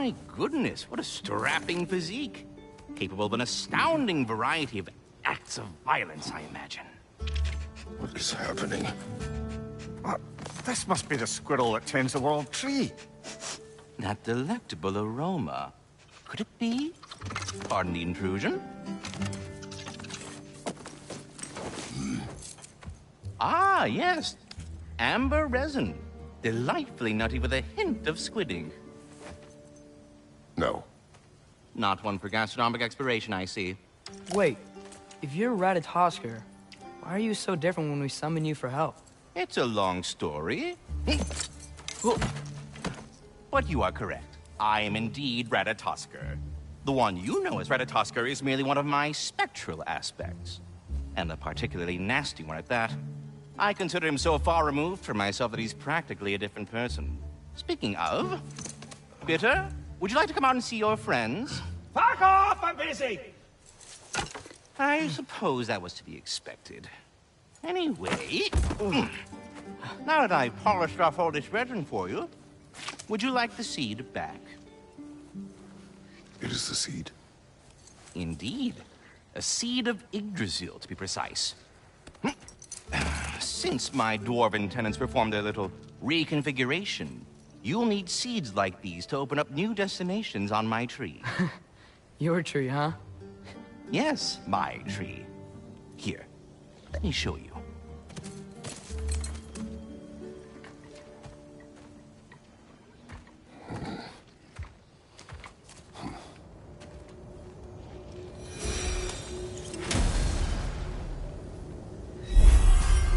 My goodness, what a strapping physique. Capable of an astounding variety of acts of violence, I imagine. What is happening? What? This must be the squirrel that tends the world tree. That delectable aroma. Could it be? Pardon the intrusion. Ah, yes. Amber resin. Delightfully nutty with a hint of squid ink. No. Not one for gastronomic exploration, I see. Wait, if you're Ratatoskr, why are you so different when we summon you for help? It's a long story. But you are correct. I am indeed Ratatoskr. The one you know as Ratatoskr is merely one of my spectral aspects. And a particularly nasty one at that. I consider him so far removed from myself that he's practically a different person. Speaking of... Bitter, would you like to come out and see your friends? Fuck off! I'm busy! I suppose that was to be expected. Anyway... Now that I've polished off all this resin for you, would you like the seed back? It is the seed. Indeed. A seed of Yggdrasil, to be precise. Since my dwarven tenants performed their little reconfiguration, you'll need seeds like these to open up new destinations on my tree. Your tree, huh? Yes, my tree. Here, let me show you.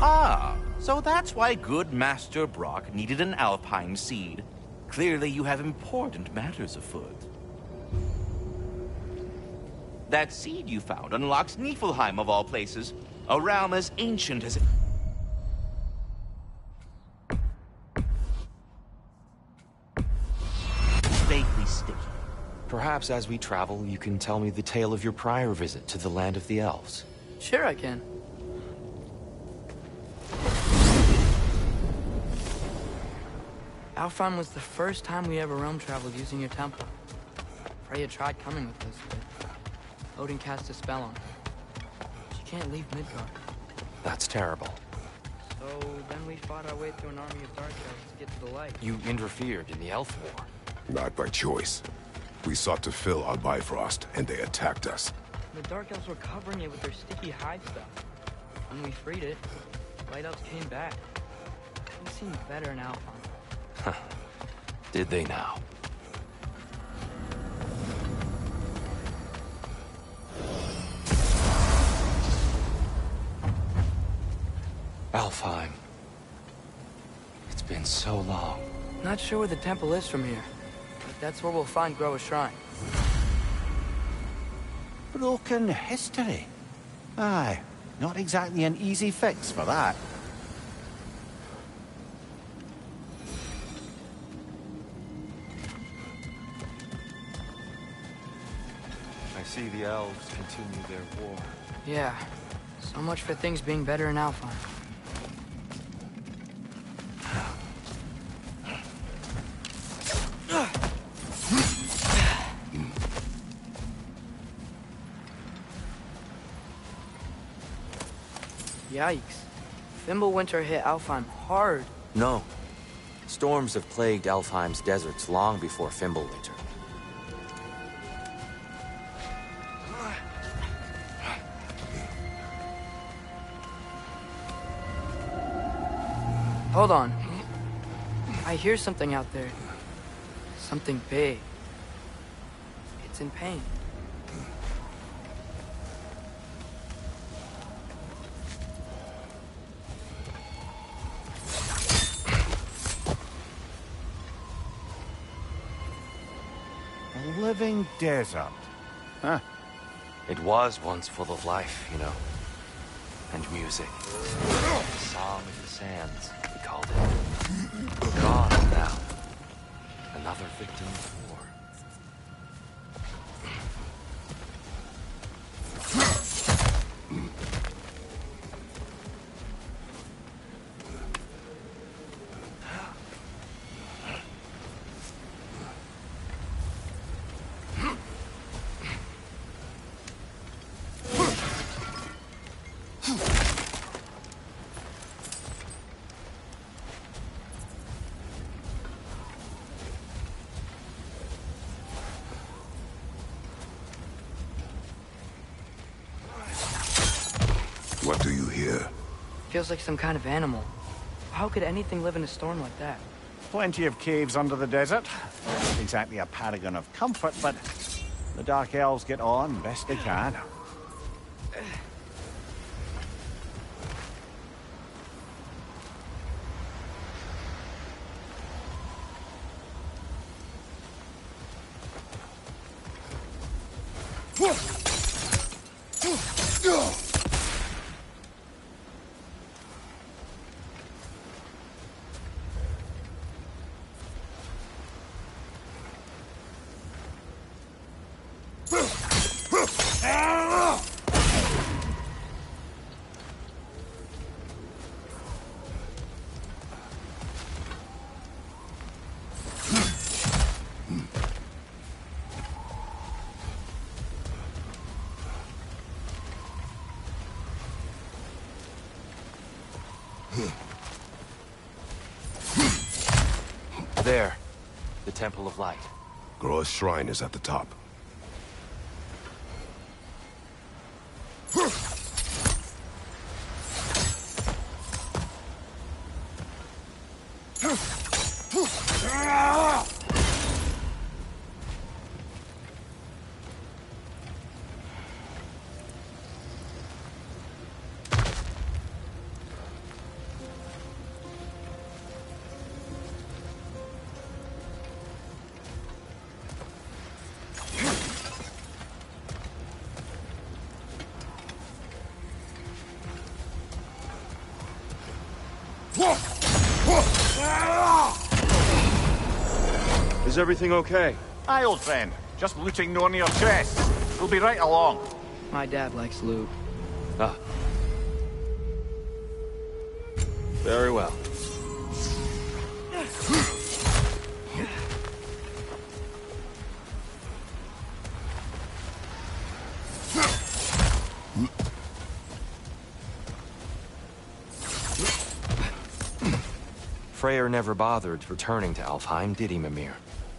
Ah, so that's why good Master Brock needed an Alfheim seed. Clearly you have important matters afoot. That seed you found unlocks Niflheim of all places, a realm as ancient as it... vaguely sticky. Perhaps as we travel, you can tell me the tale of your prior visit to the land of the elves. Sure I can. Alfheim was the first time we ever realm traveled using your temple. Freya tried coming with us, but Odin cast a spell on her. She can't leave Midgard. That's terrible. So then we fought our way through an army of dark elves to get to the light. You interfered in the elf war. Not by choice. We sought to fill our Bifrost, and they attacked us. The dark elves were covering it with their sticky hide stuff. When we freed it, light elves came back. It seemed better in Alfheim. Did they now? Alfheim. It's been so long. Not sure where the temple is from here, but that's where we'll find Groa's shrine. Broken history. Aye, not exactly an easy fix for that. I see the elves continue their war. Yeah, so much for things being better in Alfheim. Yikes. Fimbulwinter hit Alfheim hard. No. Storms have plagued Alfheim's deserts long before Fimbulwinter. Hold on. I hear something out there. Something big. It's in pain. A living desert. Huh. It was once full of life, you know. And music. Song of the Sands, we called it. Gone now. Another victim of war. What do you hear? Feels like some kind of animal. How could anything live in a storm like that? Plenty of caves under the desert. Not exactly a paragon of comfort, but the Dark Elves get on best they can. There. The Temple of Light. Groa's shrine is at the top. Is everything okay? Aye, old friend. Just looting no near chests. We'll be right along. My dad likes loot. Ah. Very well. Freyr never bothered returning to Alfheim, did he, Mimir?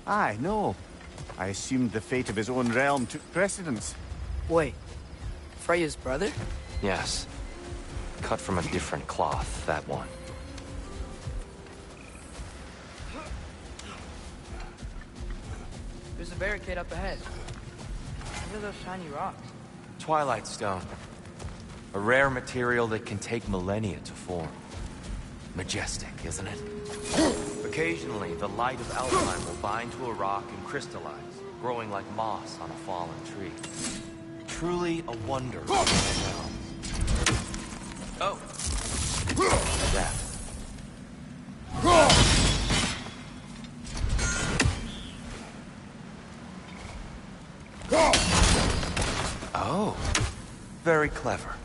Aye, no. I assumed the fate of his own realm took precedence. Wait, Freya's brother? Yes. Cut from a different cloth, that one. There's a barricade up ahead. What are those shiny rocks? Twilight Stone. A rare material that can take millennia to form. Majestic, isn't it? Occasionally, the light of Alfheim will bind to a rock and crystallize, growing like moss on a fallen tree. Truly a wonder of the realm. Oh. That. Oh. Very clever.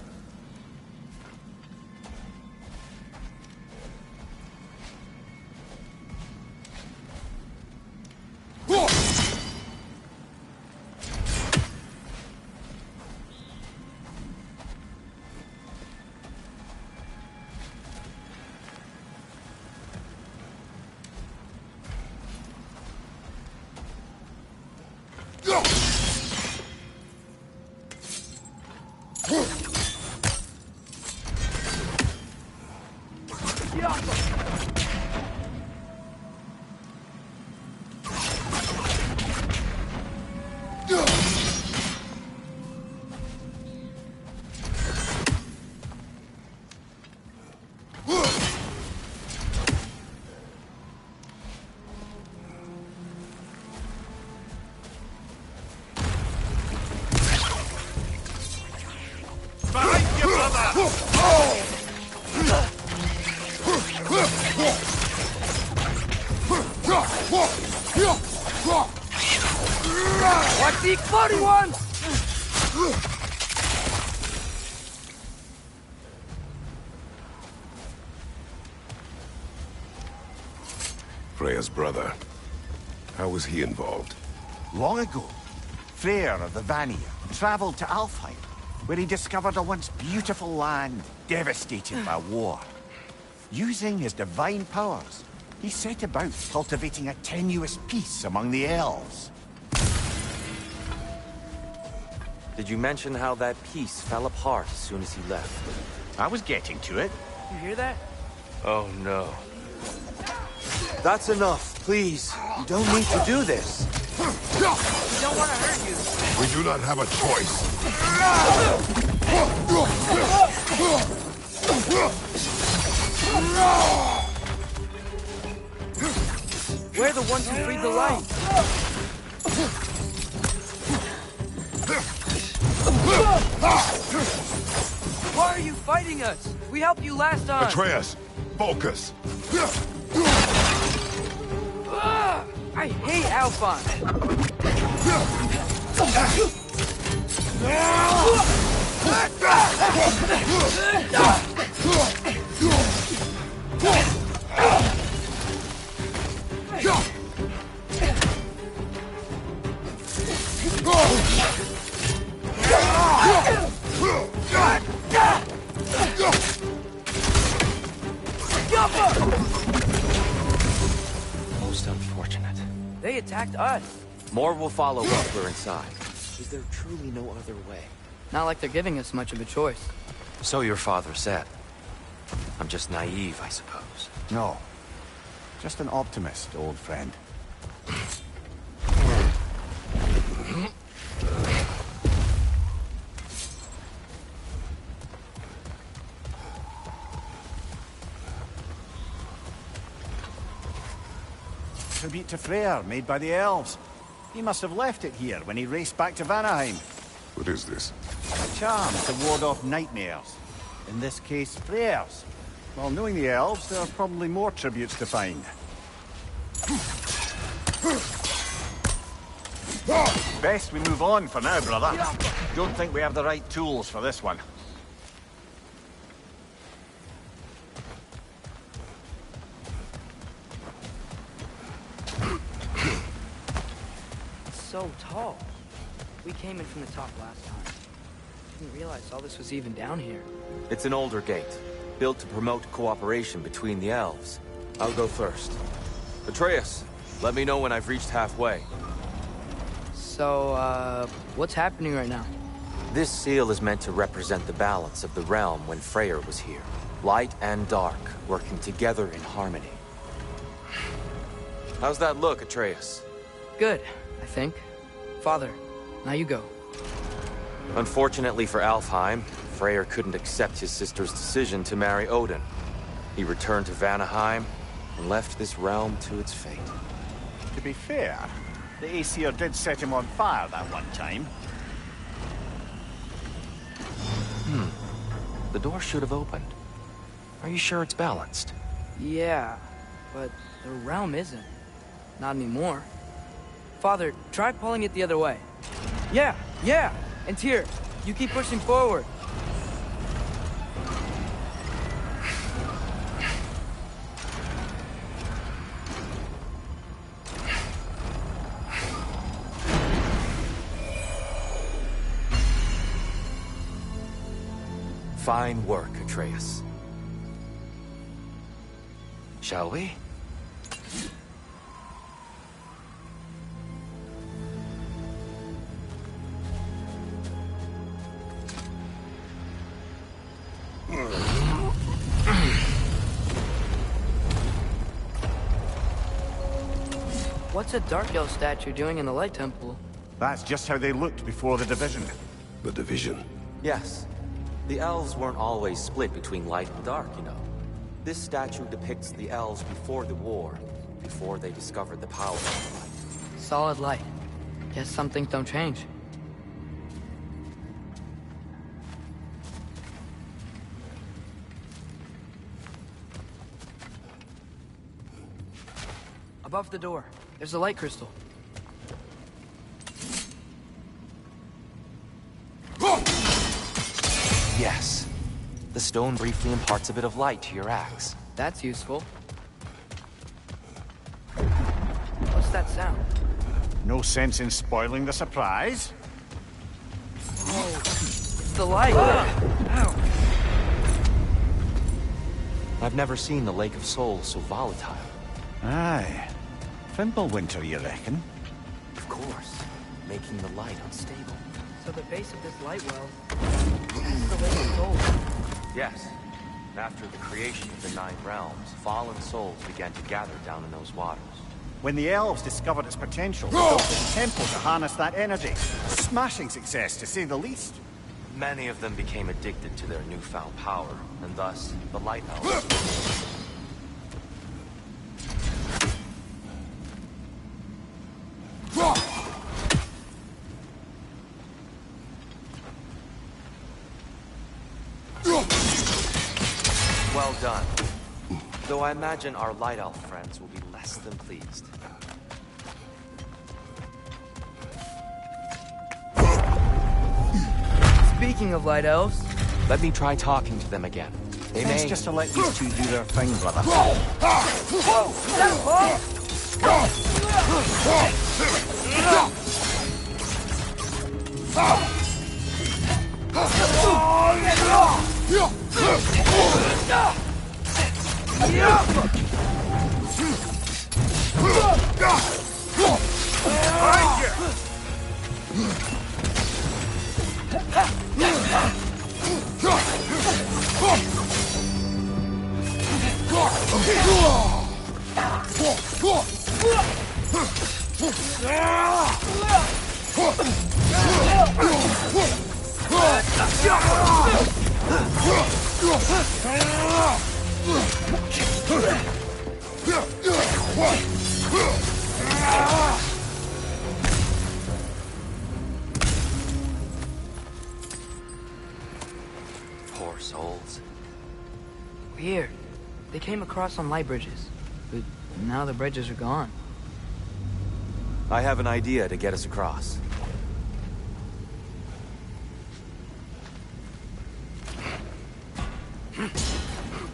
Watch the exploding ones! Freya's brother. How was he involved? Long ago, Freyr of the Vanir traveled to Alfheim, where he discovered a once beautiful land devastated by war. Using his divine powers, he set about cultivating a tenuous peace among the elves. Did you mention how that piece fell apart as soon as he left? I was getting to it. You hear that? Oh no. That's enough, please. You don't need to do this. We don't want to hurt you. We do not have a choice. We're the ones who freed the light. Why are you fighting us? We helped you last time. Atreus, focus. I hate Alphonse. Most unfortunate. They attacked us. More will follow once we're inside. Is there truly no other way? Not like they're giving us much of a choice. So your father said. I'm just naive, I suppose. No. Just an optimist, old friend. Tribute to Freyr, made by the elves. He must have left it here when he raced back to Vanaheim. What is this? A charm to ward off nightmares. In this case, Freyr's. Well, knowing the elves, there are probably more tributes to find. Best we move on for now, brother. Don't think we have the right tools for this one. It's so tall. We came in from the top last time. Didn't realize all this was even down here. It's an older gate, built to promote cooperation between the elves. I'll go first. Atreus, let me know when I've reached halfway. So, what's happening right now? This seal is meant to represent the balance of the realm when Freyr was here. Light and dark, working together in harmony. How's that look, Atreus? Good, I think. Father, now you go. Unfortunately for Alfheim, Freyr couldn't accept his sister's decision to marry Odin. He returned to Vanaheim and left this realm to its fate. To be fair, the Aesir did set him on fire that one time. The door should have opened. Are you sure it's balanced? Yeah, but the realm isn't. Not anymore. Father, try pulling it the other way. Yeah! And Tyr, you keep pushing forward. Fine work, Atreus. Shall we? What's a Dark Elf statue doing in the Light Temple? That's just how they looked before the division. The division. Yes. The elves weren't always split between light and dark, you know. This statue depicts the elves before the war, before they discovered the power of the light. Solid light. Guess some things don't change. Above the door, there's a light crystal. Yes. The stone briefly imparts a bit of light to your axe. That's useful. What's that sound? No sense in spoiling the surprise. It's the light! I've never seen the Lake of Souls so volatile. Aye. Fimbulwinter, you reckon? Of course, making the light unstable. So the base of this light well is the Lake of Souls. Yes. After the creation of the Nine Realms, fallen souls began to gather down in those waters. When the elves discovered its potential, they built a temple to harness that energy. Smashing success, to say the least. Many of them became addicted to their newfound power, and thus, the Light Elves. Well done. Though I imagine our Light Elf friends will be less than pleased. Speaking of Light Elves... Let me try talking to them again. They Best may... just to let these two do their thing, brother. Whoa! Is that Poor souls. Weird. They came across on light bridges, but now the bridges are gone. I have an idea to get us across.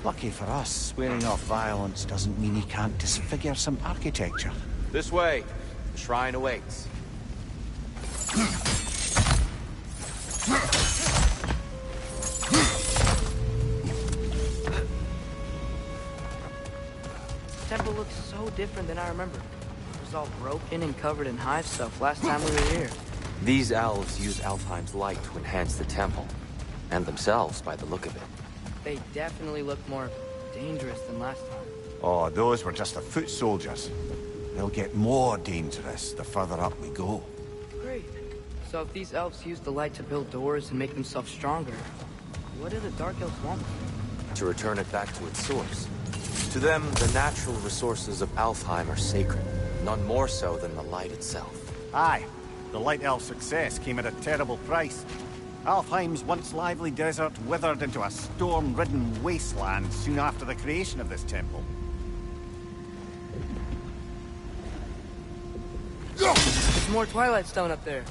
Lucky for us, swearing off violence doesn't mean he can't disfigure some architecture. This way. The shrine awaits. The temple looks so different than I remember. It was all broken and covered in hive stuff last time we were here. These elves use Alfheim's light to enhance the temple. And themselves, by the look of it. They definitely look more dangerous than last time. Oh, those were just the foot soldiers. They'll get more dangerous the further up we go. Great. So if these elves use the light to build doors and make themselves stronger, what do the Dark Elves want? To return it back to its source. To them, the natural resources of Alfheim are sacred. None more so than the light itself. Aye, the Light Elf success came at a terrible price. Alfheim's once lively desert withered into a storm-ridden wasteland soon after the creation of this temple. There's more Twilight Stone up there.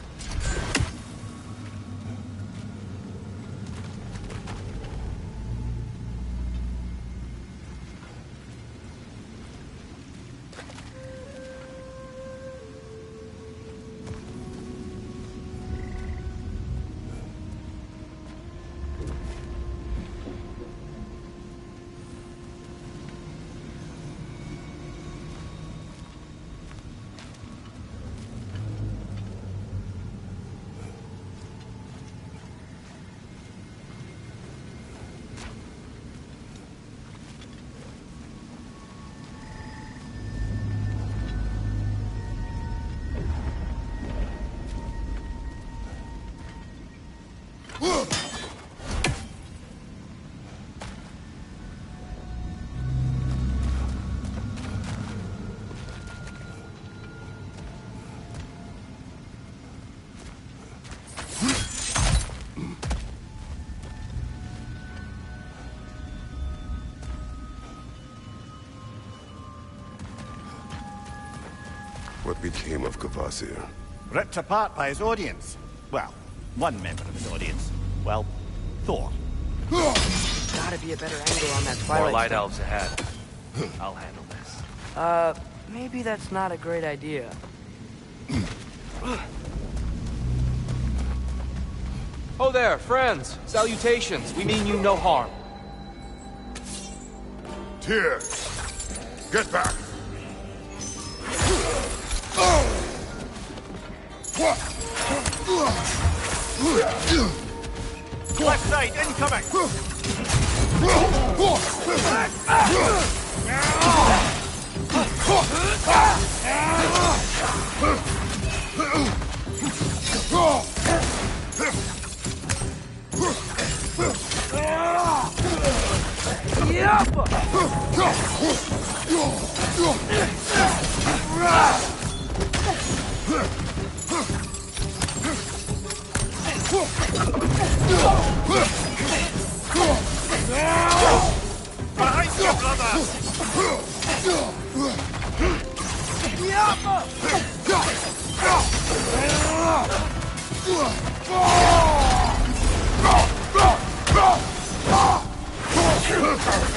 What became of Kvasir? Ripped apart by his audience. Well, one member of his audience. Well, Thor. Gotta be a better angle on that Twilight More light Stone. elves ahead. I'll handle this. Maybe that's not a great idea. Oh there, friends! Salutations! We mean you no harm. Tyr! Get back! Left side, incoming!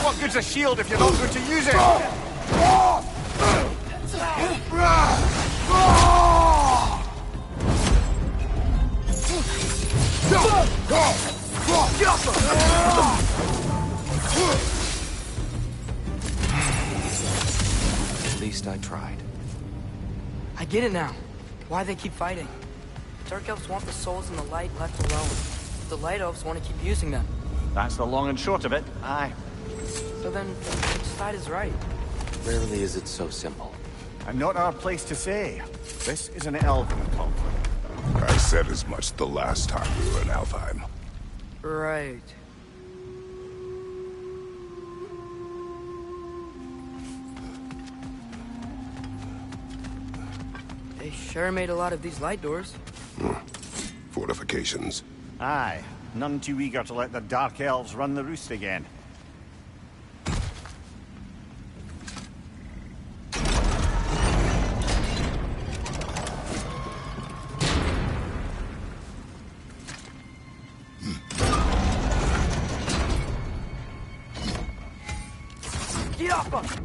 What good's a shield if you're not going to use it? At least I tried. I get it now. Why they keep fighting. Dark elves want the souls in the light left alone. The light elves want to keep using them. That's the long and short of it. Aye. So then, which side is right? Rarely is it so simple. And not our place to say. This is an elven conflict. I said as much the last time we were in Alfheim. Right. They sure made a lot of these light doors. Fortifications. Aye. None too eager to let the Dark Elves run the roost again. Get off us!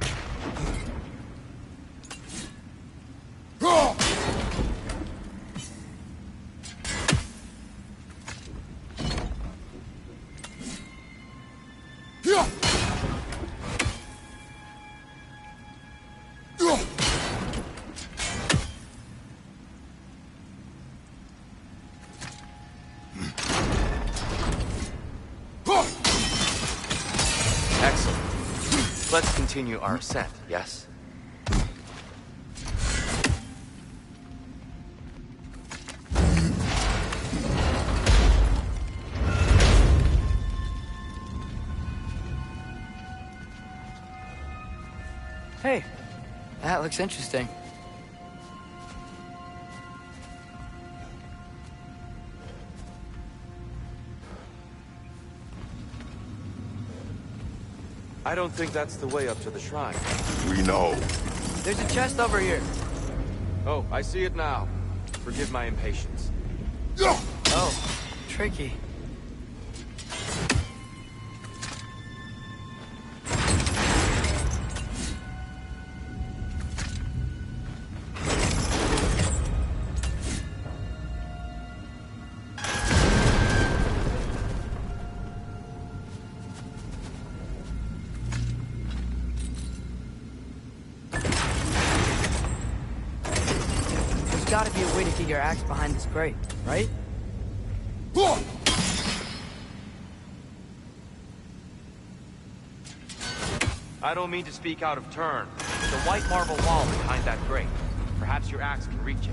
Excellent. Let's continue our ascent, yes? Hey, that looks interesting. I don't think that's the way up to the shrine. We know. There's a chest over here. Oh, I see it now. Forgive my impatience. Oh, tricky. There's gotta be a way to get your axe behind this crate, right? I don't mean to speak out of turn. The white marble wall behind that grate. Perhaps your axe can reach it.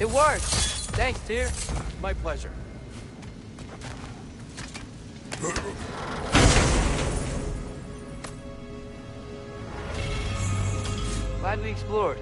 It worked! Thanks, Tyr. My pleasure. Glad we explored.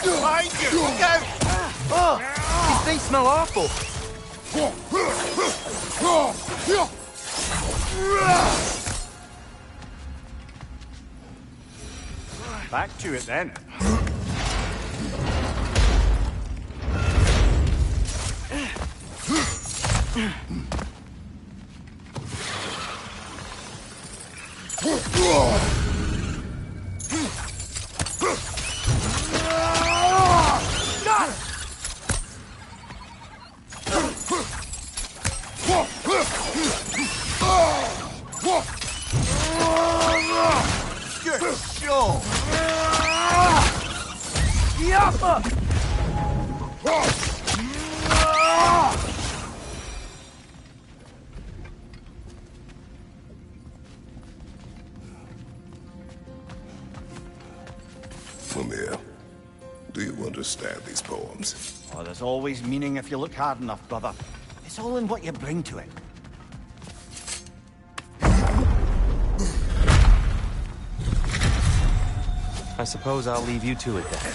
Behind you! Look out! Oh, these things smell awful. Back to it then. Got it! Good show! Yappa! Mimir, do you understand these poems? Oh, there's always meaning if you look hard enough, brother. It's all in what you bring to it. I suppose I'll leave you to it then.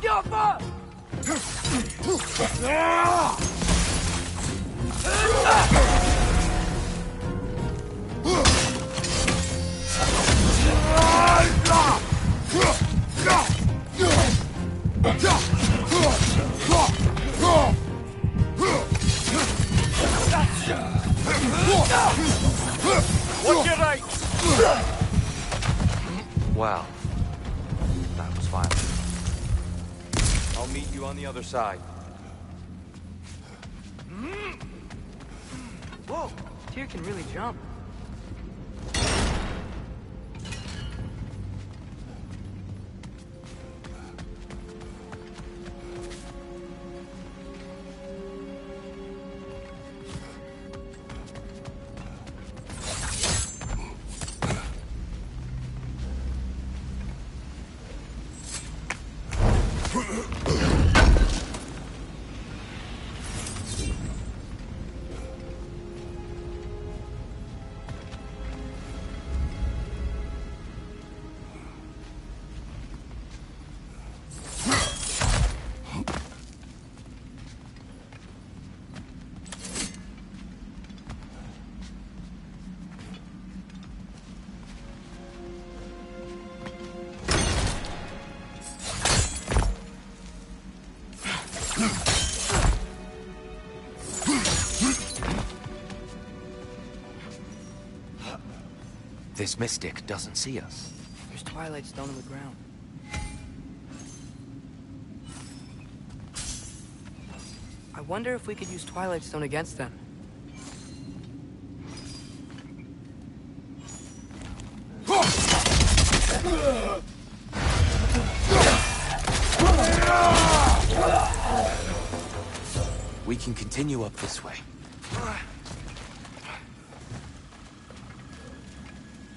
Yappa! Watch your right! Wow. That was fine. I'll meet you on the other side. Whoa, Tyr can really jump. This mystic doesn't see us. There's Twilight Stone on the ground. I wonder if we could use Twilight Stone against them. We can continue up this way.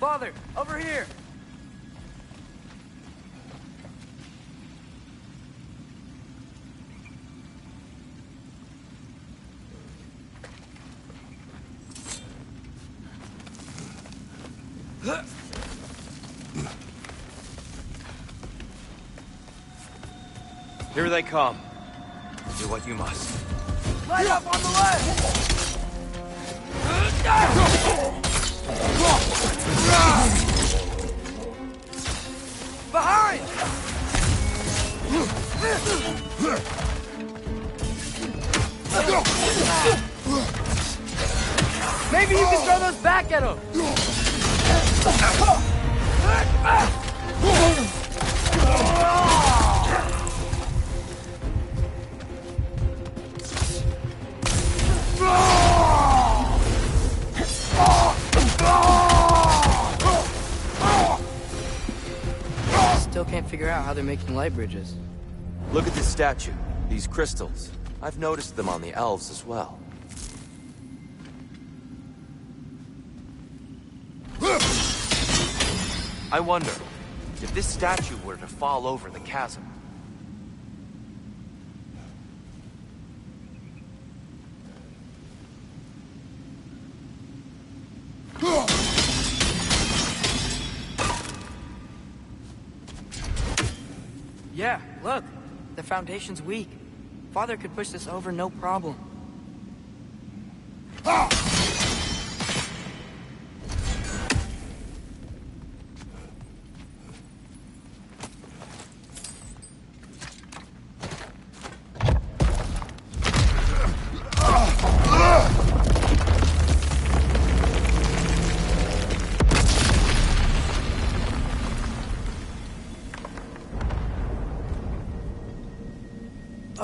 Father, over here! Here they come. Do what you must. Light up on the left! Behind! Maybe you can throw those back at him! Still can't figure out how they're making light bridges. Look at this statue. These crystals, I've noticed them on the elves as well. I wonder, if this statue were to fall over the chasm, Yeah, look. The foundation's weak. Father could push this over no problem.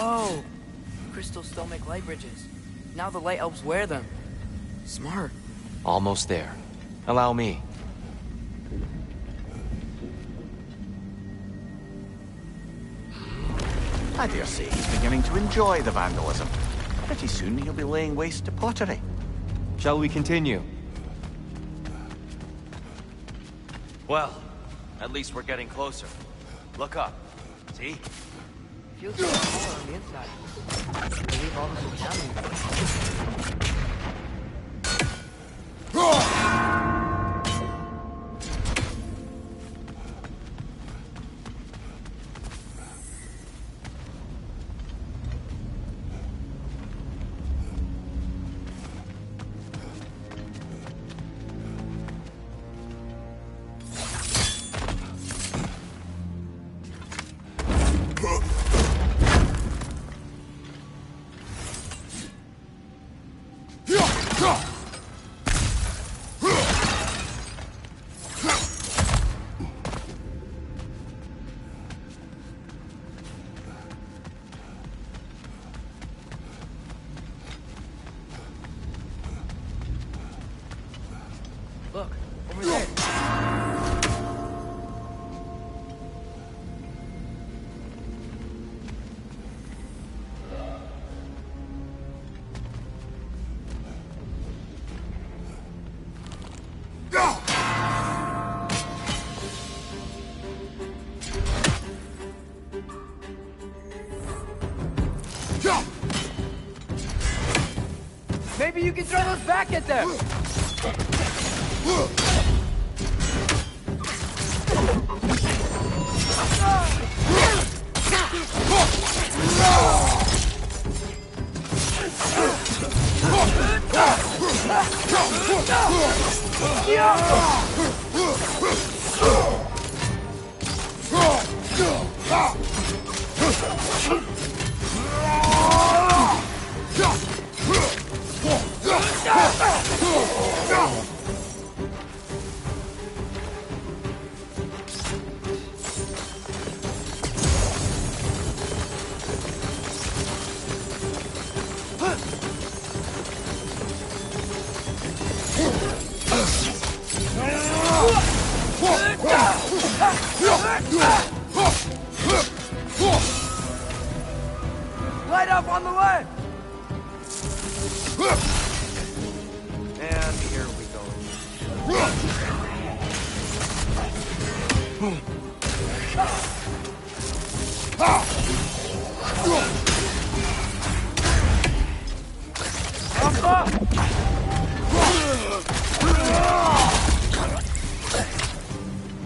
Oh, crystals still make light bridges. Now the light elves wear them. Smart. almost there. Allow me. I dare say he's beginning to enjoy the vandalism. Pretty soon he'll be laying waste to pottery. Shall we continue? Well, at least we're getting closer. Look up. See? Feels like smaller on the inside. I believe all this is down here. Look, over there. Maybe you can throw those back at them! Light up on the left! And here we go.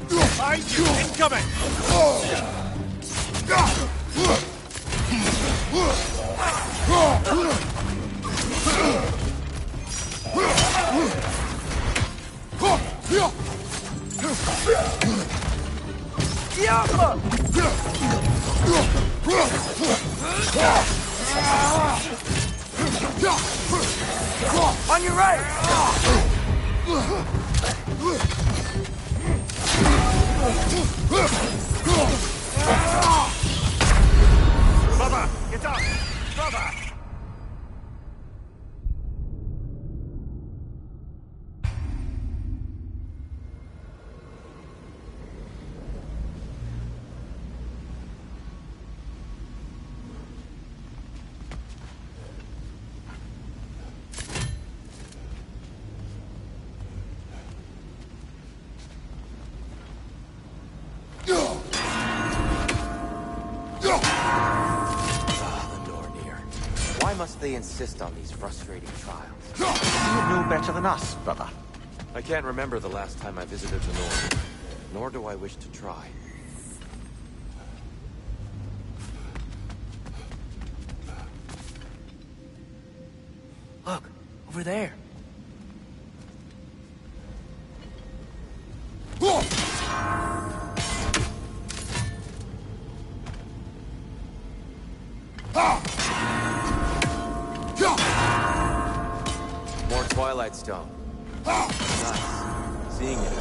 Behind you! Incoming! On your right! Brother, get up! Brother! Why must they insist on these frustrating trials? You know better than us, brother. I can't remember the last time I visited the North, nor do I wish to try. Look, over there. More Twilight Stone. Nice. Seeing it.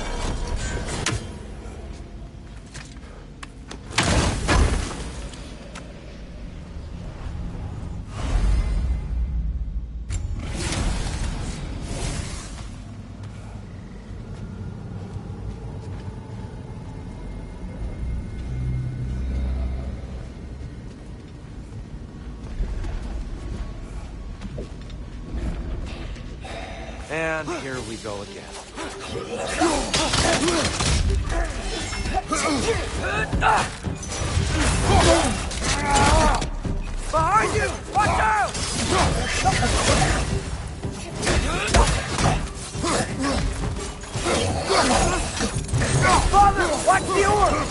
And here we go again. Behind you! Watch out! Father, watch the orb!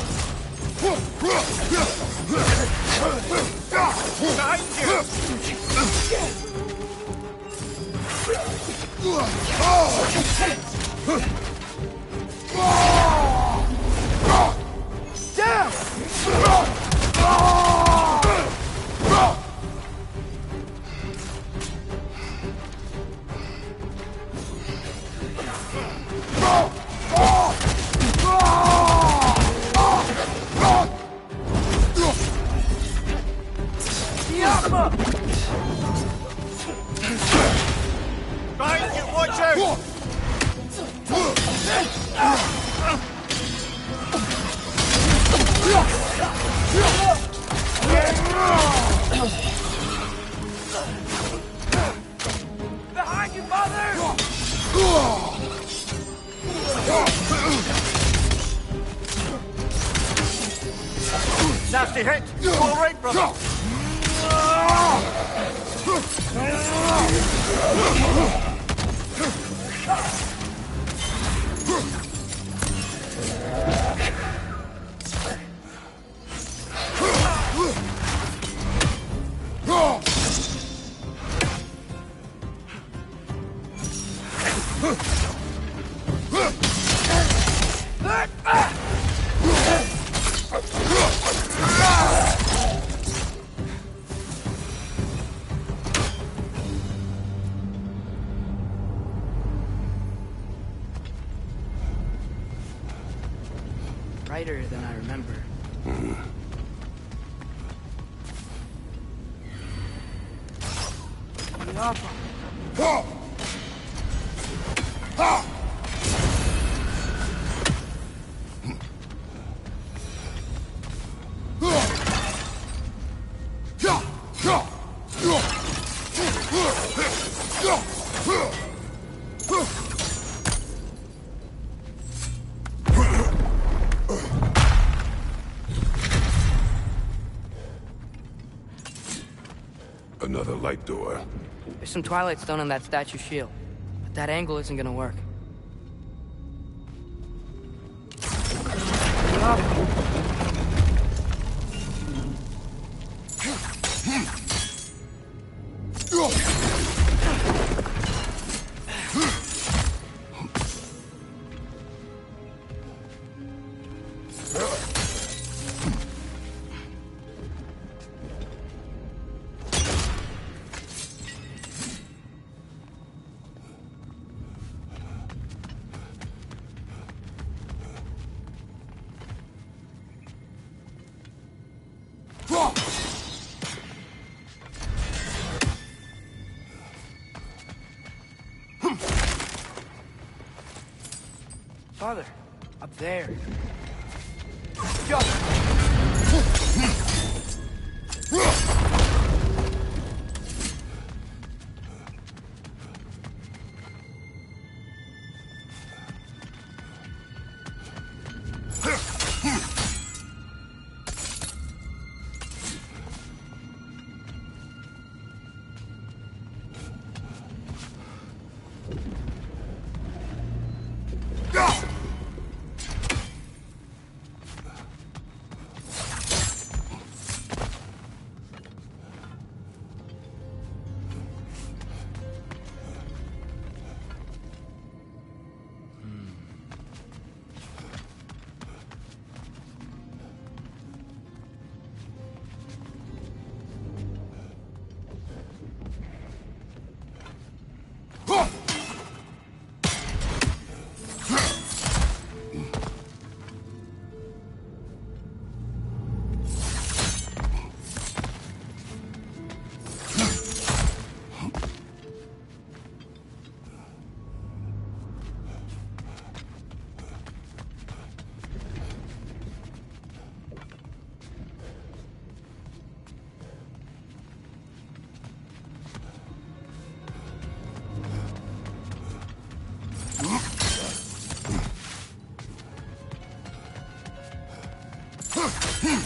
Behind you, Mother! Nasty hit! You all right, brother? Brighter than I remember. Another light door. There's some Twilight Stone on that statue shield, but that angle isn't gonna work. Father, up there. Stack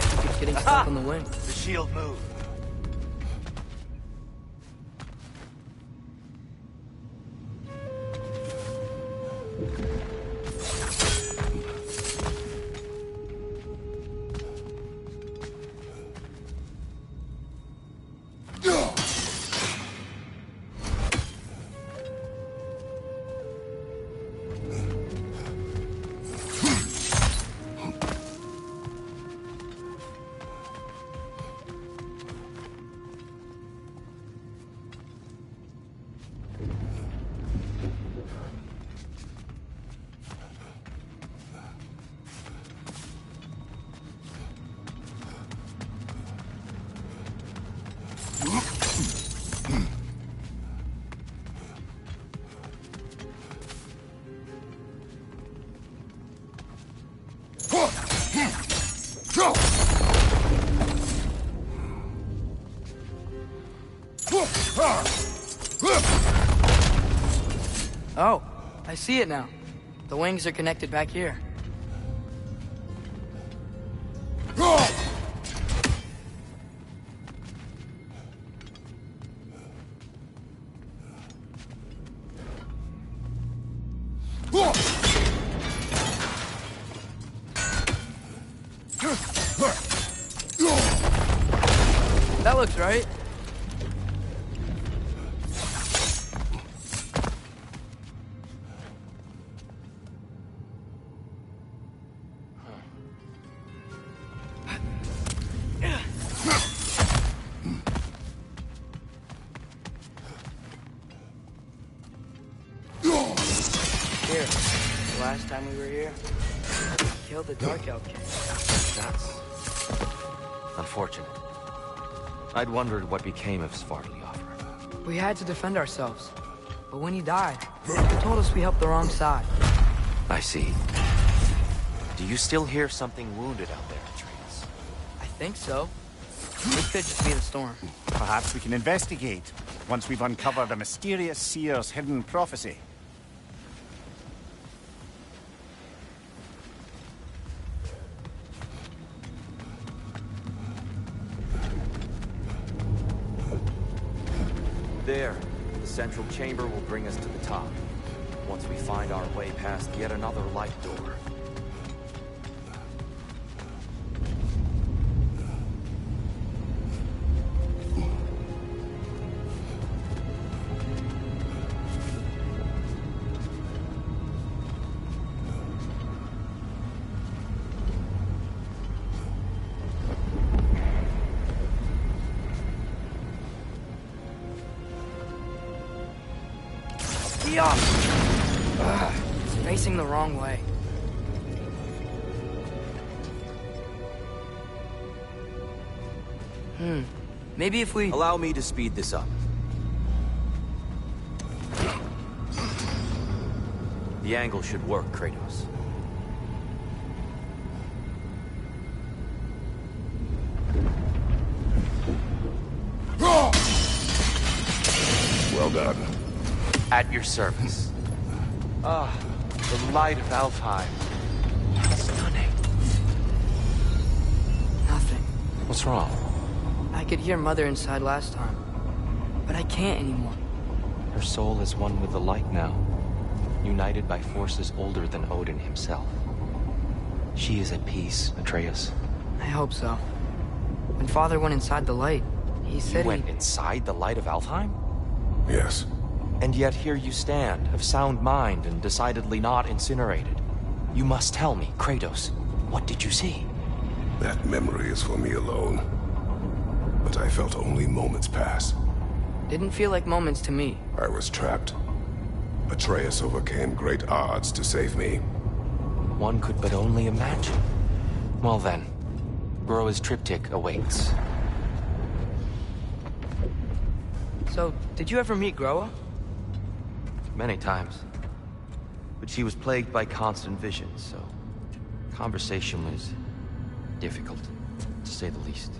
keeps getting stuck on the wing. The shield moved. Oh, I see it now. The wings are connected back here. That looks right. Here, the last time we were here, we killed the Dark Elf King. That's unfortunate. I'd wondered what became of Svartalfheim. We had to defend ourselves. But when he died, he told us we helped the wrong side. I see. Do you still hear something wounded out there, Atreus? I think so. It could just be the storm. Perhaps we can investigate, once we've uncovered a mysterious seer's hidden prophecy. There, the central chamber will bring us to the top. Once we find our way past yet another light door. It's facing the wrong way. Maybe if we... Allow me to speed this up. The angle should work, Kratos. Well done. At your service. Ah, the light of Alfheim. Stunning. Nothing. What's wrong? I could hear Mother inside last time, but I can't anymore. Her soul is one with the light now, united by forces older than Odin himself. She is at peace, Atreus. I hope so. When Father went inside the light, he said You went inside the light of Alfheim? Yes. And yet here you stand, of sound mind and decidedly not incinerated. You must tell me, Kratos, what did you see? That memory is for me alone. But I felt only moments pass. Didn't feel like moments to me. I was trapped. Atreus overcame great odds to save me. One could but only imagine. Well then, Groa's triptych awaits. So, did you ever meet Groa? Many times. But she was plagued by constant visions, so conversation was difficult, to say the least.